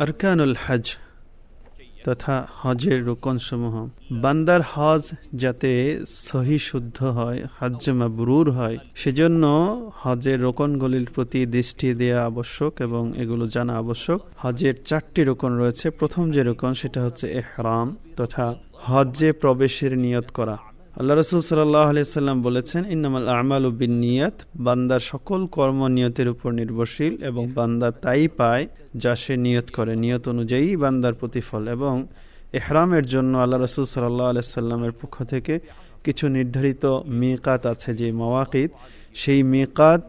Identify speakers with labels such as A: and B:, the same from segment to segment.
A: আরকানুল হজ তথা হজের রোকনসমূহ। বান্দার হজ যাতে সহি শুদ্ধ হয়, হজ্জ মাবরুর হয়, সেজন্য হজের রোকনগুলির প্রতি দৃষ্টি দেওয়া আবশ্যক এবং এগুলো জানা আবশ্যক। হজের 4টি রোকন রয়েছে। প্রথম যে রোকন সেটা হচ্ছে ইহরাম তথা হজ্জে প্রবেশের নিয়ত করা। আল্লাহ রাসূল সাল্লাল্লাহু আলাইহি সাল্লাম বলেছেন, ইন্নামাল আমালু বিন্নিয়াত, বান্দার সকল কর্ম নিয়তের উপর নির্ভরশীল এবং বান্দা তাই পায় যা সে নিয়ত করে। নিয়ত অনুযায়ী বান্দার প্রতিফল। এবং ইহরামের জন্য আল্লাহ রাসূল সাল্লাল্লাহু আলাইহি সাল্লামের পক্ষ থেকে কিছু নির্ধারিত মিকাত আছে, যে মাওয়াকিত, সেই মিকাত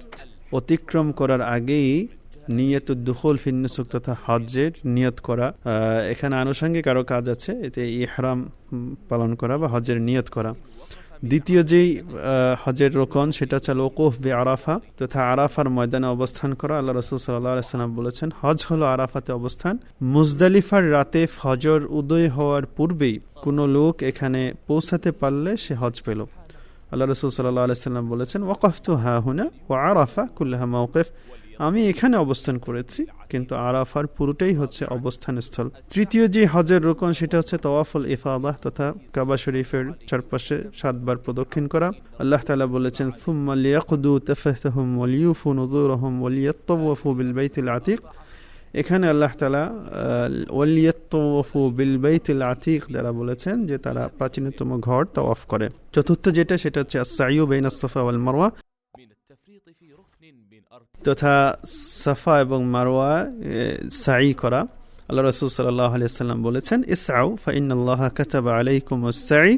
A: অতিক্রম করার আগেই নিয়তুদ দুখুল ফিন নুসুক তথা হজ্জের নিয়ত করা। এখানে আনুষঙ্গিক আরও কাজ আছে, এতে ইহরাম পালন করা বা হজ্জের নিয়ত করা। দ্বিতীয় যেই হজের রোকন সেটা হচ্ছে ওকুফ বে আরাফা তথা আরাফার ময়দানে অবস্থান করা। আল্লাহ রাসূল সাল্লাল্লাহু আলাইহি সাল্লাম বলেছেন, হজ হলো আরাফাতে অবস্থান। মুজদালিফার রাতে ফজর উদয় হওয়ার পূর্বেই কোনো লোক এখানে পৌঁছাতে পারলে সে হজ পেল। আল্লাহ রাসূল সাল্লাল্লাহু আলাইহি সাল্লাম বলেছেন, ওয়াকাফতু হাহুনা ওয়া আরাফা কুল্লাহা মাওকিফ, আমি এখানে অবস্থান করেছি কিন্তু আরাফার পুরোটাই হচ্ছে অবস্থান স্থল। তৃতীয় যে হজের রোকন সেটা হচ্ছে তাওয়াফুল ইফাদাহ তথা কাবা শরীফের চারপাশে 7 বার প্রদক্ষিণ করা। আল্লাহ তাআলা বলেছেন, সুম্মা লিয়াকদু তাফাহুম ওয়ালিউফু নুযুরহুম ওয়ালিয়াতাওয়াফু বিল বাইতিল আতিক। এখানে আল্লাহ তাআলা ওয়ালিয়াতাওয়াফু বিল বাইতিল আতিক দ্বারা বলেছেন যে তারা প্রাচীনতম ঘর তাওয়াফ করে। চতুর্থ যেটা সেটা হচ্ছে আস-সাইয়ু বাইনাস সাফা ওয়াল মারওয়া তথা সাফা এবং মারওয়া সাই করা। আল্লাহ রাসূল সাল্লাল্লাহু আলাইহি সাল্লাম বলেছেন, ইসআউ ফাইন্নাল্লাহা কাতাবা আলাইকুমুস সাই,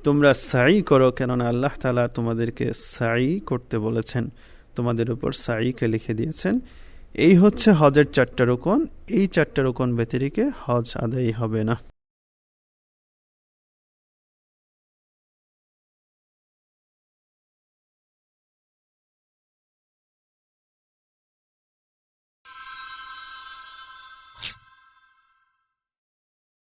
A: তোমরা সাই করো, কেননা আল্লাহ তাআলা তোমাদেরকে সাই করতে বলেছেন, তোমাদের উপর সাইকে লিখে দিয়েছেন। এই হচ্ছে হজের 4টা রোকন। এই 4টা রোকন ব্যতিরেকে হজ আদায় হবে না।